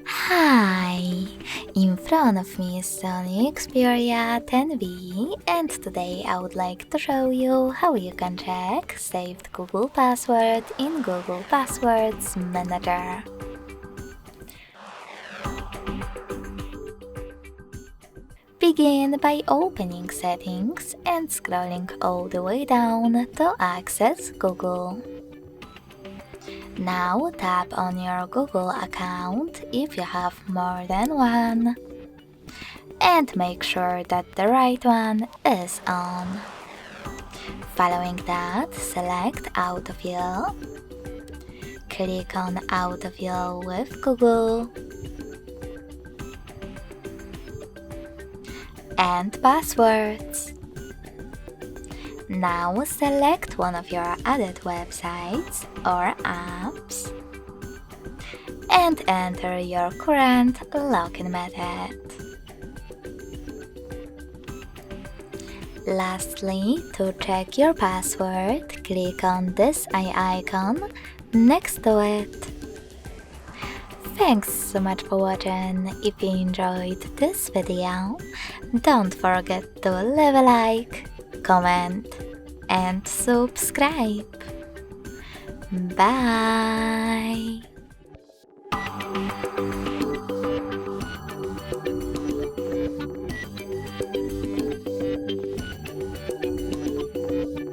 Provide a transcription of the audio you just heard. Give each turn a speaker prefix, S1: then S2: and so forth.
S1: Hi! In front of me is SONY Xperia 10V, and today I would like to show you how you can check saved Google password in Google Passwords Manager. Begin by opening Settings and scrolling all the way down to access Google. Now tap on your Google account if you have more than one, and make sure that the right one is on. Following that, select Autofill. Click on Autofill with Google and Passwords. Now select one of your added websites or apps and enter your current login method. Lastly, to check your password, click on this eye icon next to it. Thanks so much for watching. If you enjoyed this video, don't forget to leave a like, comment and subscribe. Bye!